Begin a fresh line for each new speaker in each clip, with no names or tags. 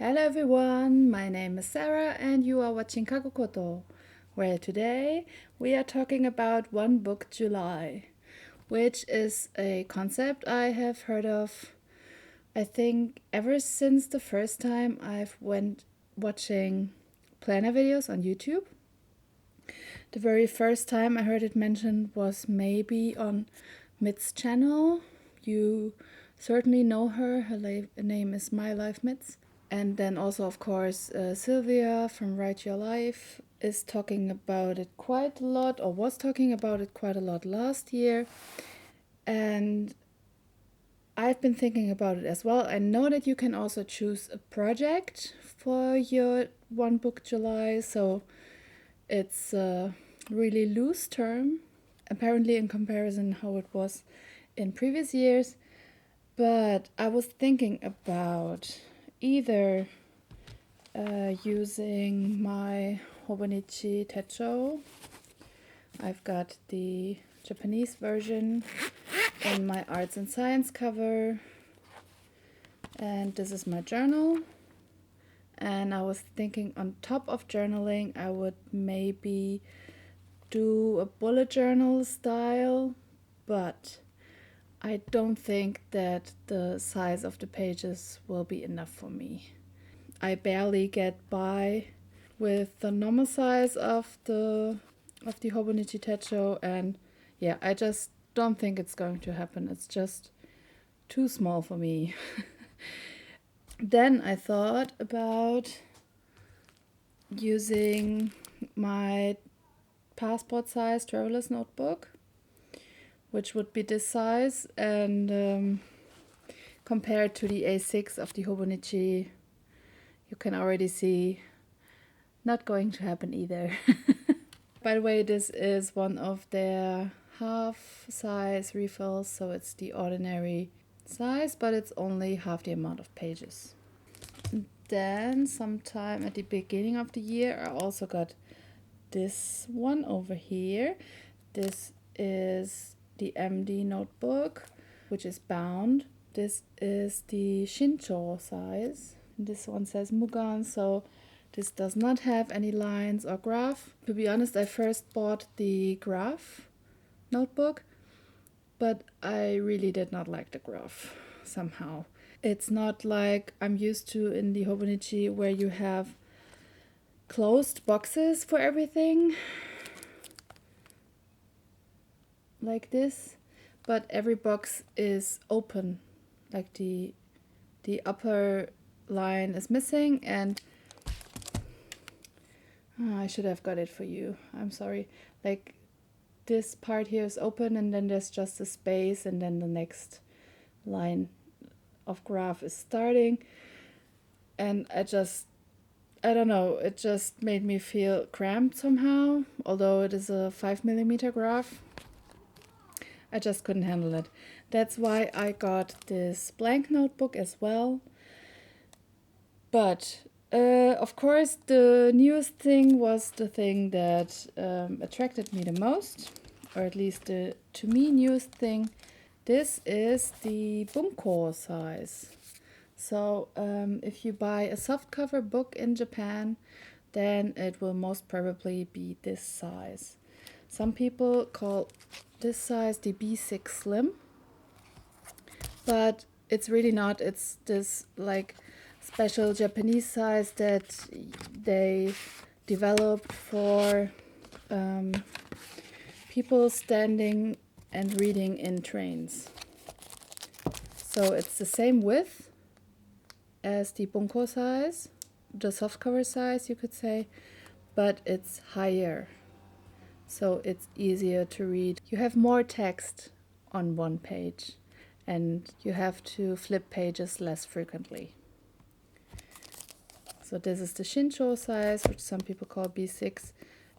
Hello everyone, my name is Sarah and you are watching Kakukoto, where today we are talking about One Book July, which is a concept I have heard of, I think, ever since the first time I've went watching planner videos on YouTube. The very first time I heard it mentioned was maybe on Mit's channel. You certainly know her. Her name is MyLifeMits. And then also, of course, Sylvia from WrightYourLife is talking about it quite a lot, or was talking about it quite a lot last year. And I've been thinking about it as well. I know that you can also choose a project for your One Book July, so it's a really loose term, apparently in comparison how it was in previous years. But I was thinking about either using my Hobonichi Techo. I've got the Japanese version in my arts and science cover, and this is my journal. And I was thinking, on top of journaling, I would maybe do a bullet journal style, but I don't think that the size of the pages will be enough for me. I barely get by with the normal size of the Hobonichi Techo, and yeah, I just don't think it's going to happen. It's just too small for me. Then I thought about using my passport size traveler's notebook, which would be this size, and compared to the A6 of the Hobonichi, you can already see not going to happen either. By the way, this is one of their half size refills, so it's the ordinary size, but it's only half the amount of pages. And then sometime at the beginning of the year, I also got this one over here. This is the MD notebook, which is bound. This is the Shincho size. This one says Mugan, so this does not have any lines or graph. To be honest, I first bought the graph notebook, but I really did not like the graph somehow. It's not like I'm used to in the Hobonichi, where you have closed boxes for everything like this, but every box is open, like the upper line is missing, and I should have got it for you, I'm sorry. Like, this part here is open, and then there's just a space, and then the next line of graph is starting, and I don't know, it just made me feel cramped somehow. Although it is a 5mm graph, I just couldn't handle it. That's why I got this blank notebook as well. But of course, the newest thing was the thing that attracted me the most, or at least the, to me, newest thing. This is the bunko size. So if you buy a softcover book in Japan, then it will most probably be this size. Some people call this size the B6 Slim, but it's really not. It's this like special Japanese size that they developed for people standing and reading in trains. So it's the same width as the bunko size, the softcover size, you could say, but it's higher, so it's easier to read. You have more text on one page, and you have to flip pages less frequently. So this is the Shincho size, which some people call B6,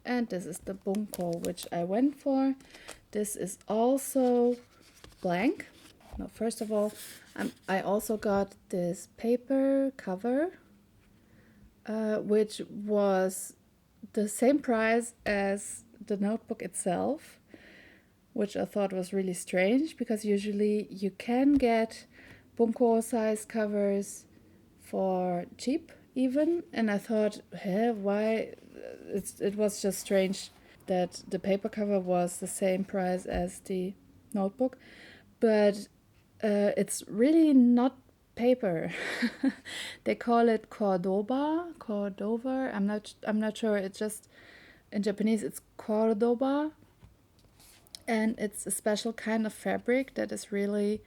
and this is the bunko, which I went for. This is also blank. Now, first of all, I also got this paper cover, which was the same price as the notebook itself, which I thought was really strange, because usually you can get bunko size covers for cheap even, and I thought, hey, why? It was just strange that the paper cover was the same price as the notebook, but it's really not paper. They call it Cordova. I'm not sure. It's just in Japanese it's Cordoba, and it's a special kind of fabric that is really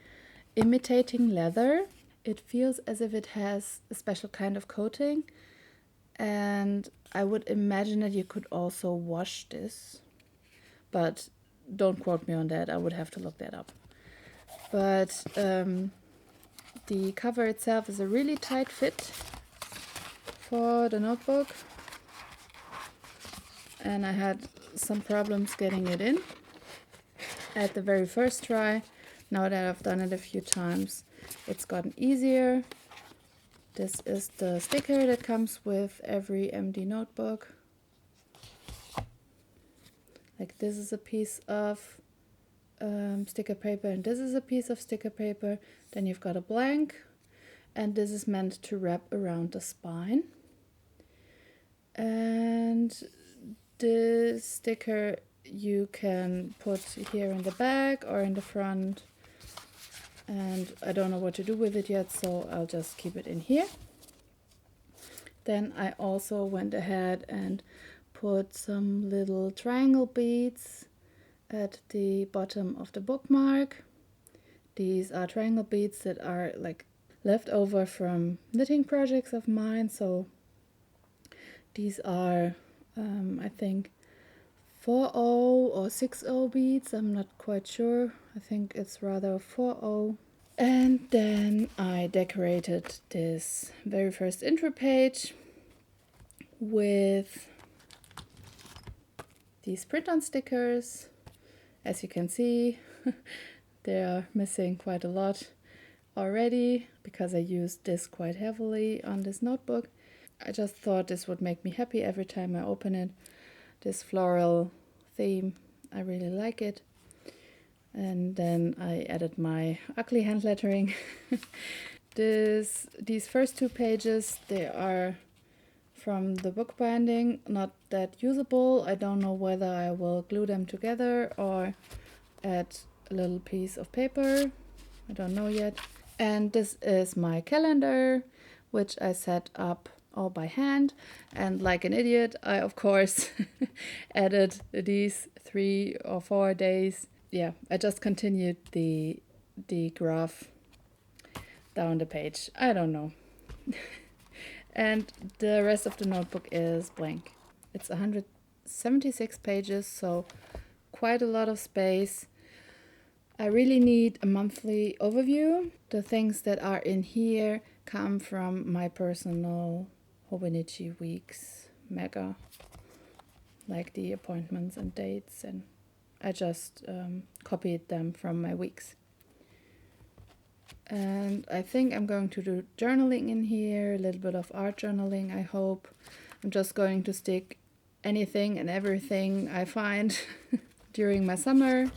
imitating leather. It feels as if it has a special kind of coating, and I would imagine that you could also wash this, but don't quote me on that. I would have to look that up. But the cover itself is a really tight fit for the notebook, and I had some problems getting it in at the very first try. Now that I've done it a few times, it's gotten easier. This is the sticker that comes with every MD notebook. Like, this is a piece of sticker paper, and this is a piece of sticker paper. Then you've got a blank, and this is meant to wrap around the spine. And this sticker you can put here in the back or in the front, and I don't know what to do with it yet, so I'll just keep it in here. Then I also went ahead and put some little triangle beads at the bottom of the bookmark. These are triangle beads that are like left over from knitting projects of mine. So these are I think 4/0 or 6/0 beads. I'm not quite sure. I think it's rather 4/0. And then I decorated this very first intro page with these print-on stickers. As you can see, they are missing quite a lot already because I used this quite heavily on this notebook. I just thought this would make me happy every time I open it. This floral theme, I really like it. And then I added my ugly hand lettering. These first two pages, they are from the book binding, not that usable. I don't know whether I will glue them together or add a little piece of paper. I don't know yet. And this is my calendar, which I set up all by hand. And like an idiot, I of course added these 3 or 4 days. Yeah, I just continued the graph down the page. I don't know. And the rest of the notebook is blank. It's 176 pages, so quite a lot of space. I really need a monthly overview. The things that are in here come from my personal Hobonichi weeks mega, like the appointments and dates, and I just copied them from my weeks. And I think I'm going to do journaling in here, a little bit of art journaling, I hope. I'm just going to stick anything and everything I find during my summer.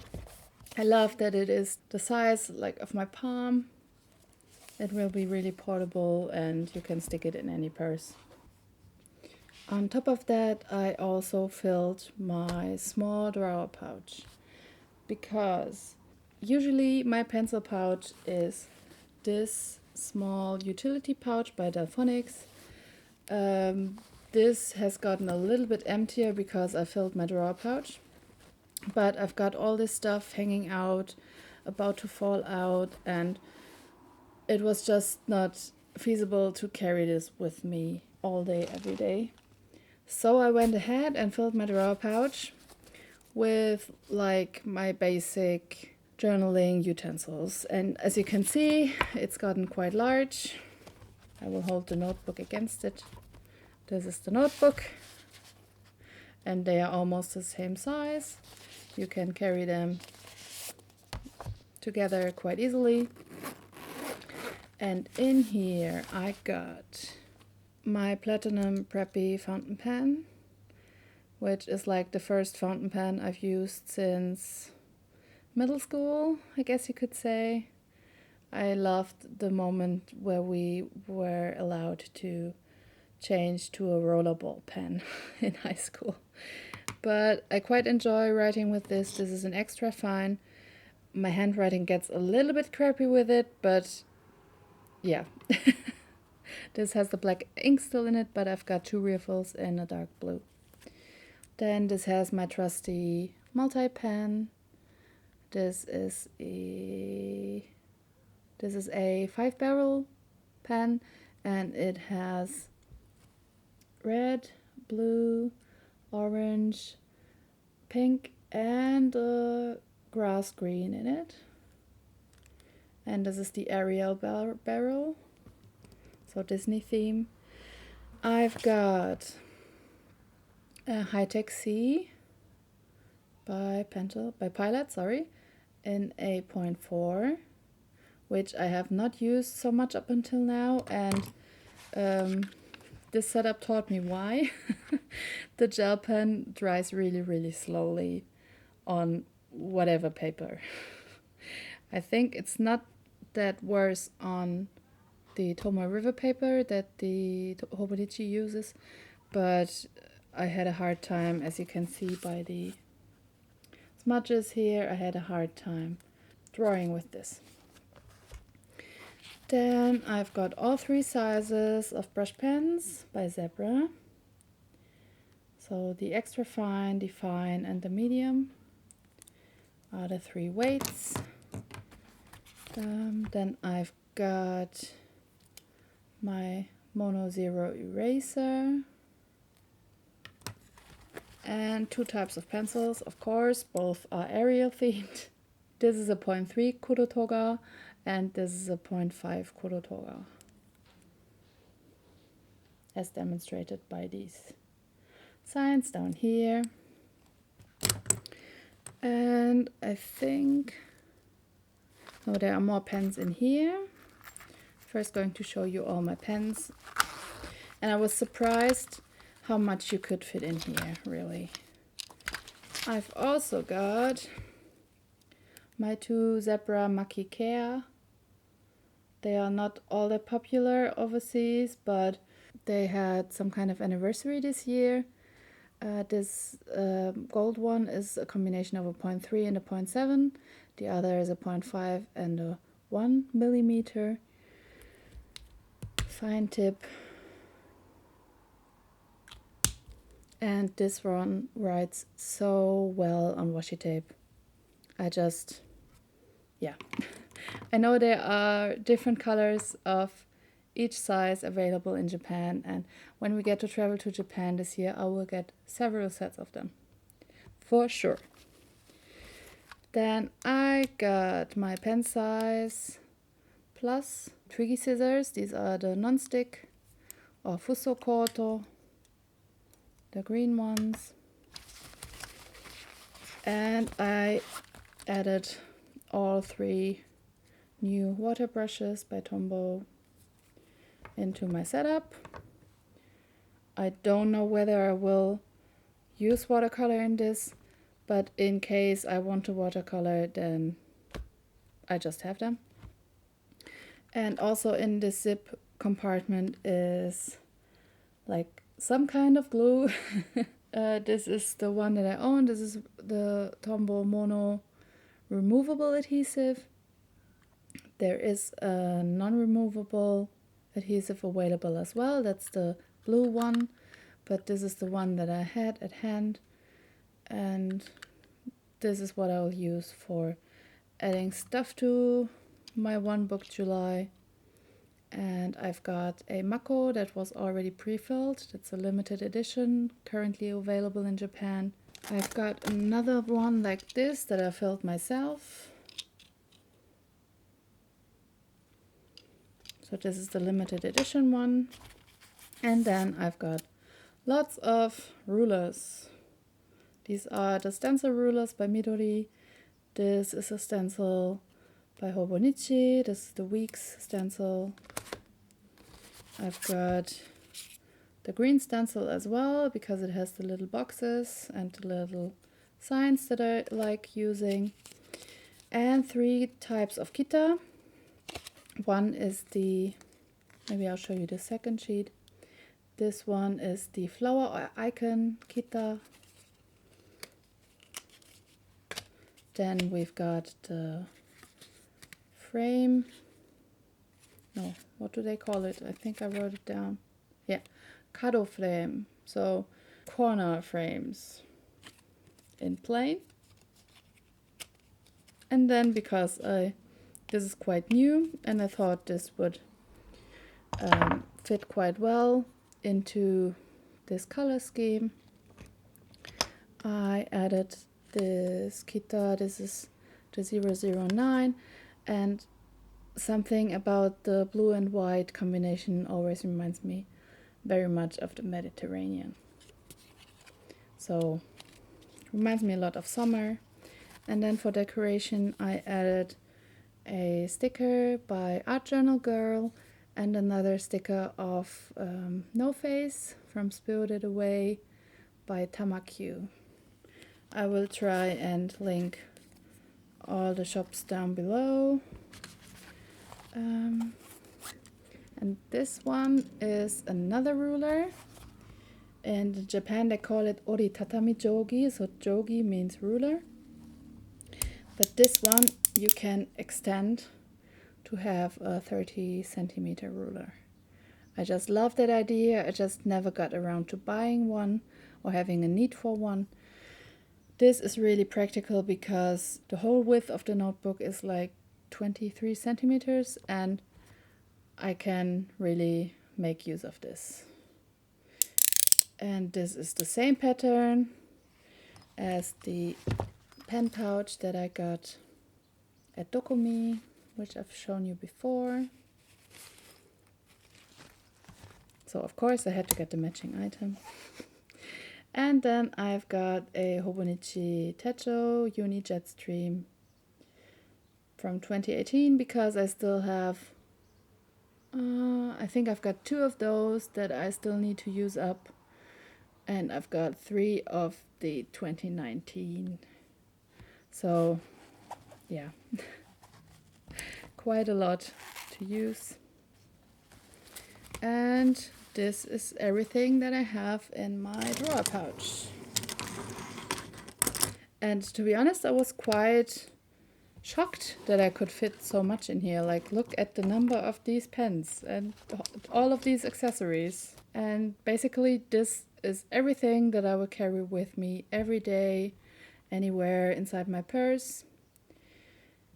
I love that it is the size like of my palm. It will be really portable and you can stick it in any purse. On top of that, I also filled my small drawer pouch because usually my pencil pouch is this small utility pouch by Delphonics. This has gotten a little bit emptier because I filled my drawer pouch, but I've got all this stuff hanging out, about to fall out, and it was just not feasible to carry this with me all day, every day. So I went ahead and filled my drawer pouch with like my basic journaling utensils. And as you can see, it's gotten quite large. I will hold the notebook against it. This is the notebook. And they are almost the same size. You can carry them together quite easily. And in here I got my Platinum Preppy fountain pen, which is like the first fountain pen I've used since middle school, I guess you could say. I loved the moment where we were allowed to change to a rollerball pen in high school. But I quite enjoy writing with this. This is an extra fine. My handwriting gets a little bit crappy with it, but yeah. This has the black ink still in it, but I've got 2 refills in a dark blue. Then this has my trusty multi-pen. This is a 5-barrel pen, and it has red, blue, orange, pink, and grass green in it. And this is the Ariel barrel, so Disney theme. I've got a High-Tech C by Pilot, sorry, in a 0.4, which I have not used so much up until now, and this setup taught me why. The gel pen dries really, really slowly on whatever paper. I think it's not that worse on the Tomoe River paper that the Hobonichi uses, but I had a hard time, as you can see by the smudges here, I had a hard time drawing with this. Then I've got all 3 sizes of brush pens by Zebra. So the extra fine, the fine, and the medium are the 3 weights. Then I've got my Mono Zero eraser and 2 types of pencils, of course, both are Ariel themed. This is a 0.3 Kurotoga and this is a 0.5 Kurotoga, as demonstrated by these signs down here. And I think, oh, there are more pens in here. First going to show you all my pens. And I was surprised how much you could fit in here, really. I've also got my 2 Zebra Maki Care. They are not all that popular overseas, but they had some kind of anniversary this year. This gold one is a combination of a 0.3 and a 0.7. The other is a 0.5 and a 1 millimeter fine tip. And this one writes so well on washi tape. Yeah. I know there are different colors of each size available in Japan, and when we get to travel to Japan this year, I will get several sets of them, for sure. Then I got my pen size plus Twiggy scissors. These are the non-stick or Fuso Koto, the green ones. And I added all 3 new water brushes by Tombow into my setup. I don't know whether I will use watercolor in this, but in case I want to watercolor, then I just have them. And also in this zip compartment is like some kind of glue. This is the one that I own. This is the Tombow Mono removable adhesive. There is a non-removable adhesive available as well. That's the blue one, but this is the one that I had at hand, and this is what I'll use for adding stuff to my onebookjuly. And I've got a Mako that was already pre-filled. That's a limited edition, currently available in Japan. I've got another one like this that I filled myself. So this is the limited edition one. And then I've got lots of rulers. These are the stencil rulers by Midori. This is a stencil by Hobonichi. This is the Weeks stencil. I've got the green stencil as well because it has the little boxes and the little signs that I like using. And 3 types of kita. One is maybe I'll show you the second sheet. This one is the flower icon kita. Then we've got the frame. No, what do they call it? I think I wrote it down. Yeah, kado frame. So corner frames in plain. And then because this is quite new and I thought this would fit quite well into this color scheme, I added this kita. This is the 009, and something about the blue and white combination always reminds me very much of the Mediterranean. So reminds me a lot of summer. And then for decoration I added a sticker by artjournalgirl and another sticker of Noface from Spirited Away by Tamakyu. I will try and link all the shops down below. And this one is another ruler. In Japan they call it oritatami jogi, so jogi means ruler. But this one you can extend to have a 30 centimeter ruler. I just love that idea. I just never got around to buying one or having a need for one. This is really practical because the whole width of the notebook is like 23 centimeters and I can really make use of this. And this is the same pattern as the pen pouch that I got at Dokumi, which I've shown you before. So of course I had to get the matching item. And then I've got a Hobonichi Techo Uni Jetstream from 2018 because I still have, I think I've got 2 of those that I still need to use up. And I've got 3 of the 2019. So yeah, quite a lot to use. And this is everything that I have in my drawer pouch. And to be honest, I was quite shocked that I could fit so much in here. Like, look at the number of these pens and all of these accessories. And basically this is everything that I will carry with me every day, anywhere inside my purse.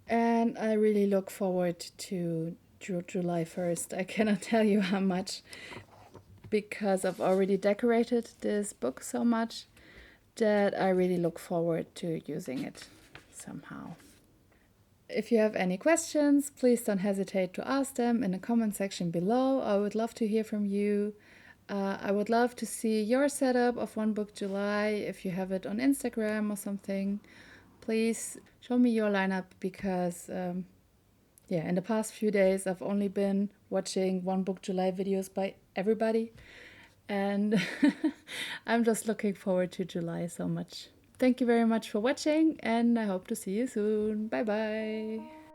And I really look forward to July 1st. I cannot tell you how much, because I've already decorated this book so much that I really look forward to using it somehow. If you have any questions, please don't hesitate to ask them in the comment section below. I would love to hear from you. I would love to see your setup of One Book July. If you have it on Instagram or something, please show me your lineup because in the past few days I've only been watching One Book July videos by everybody, and I'm just looking forward to July so much. Thank you very much for watching, and I hope to see you soon. Bye bye.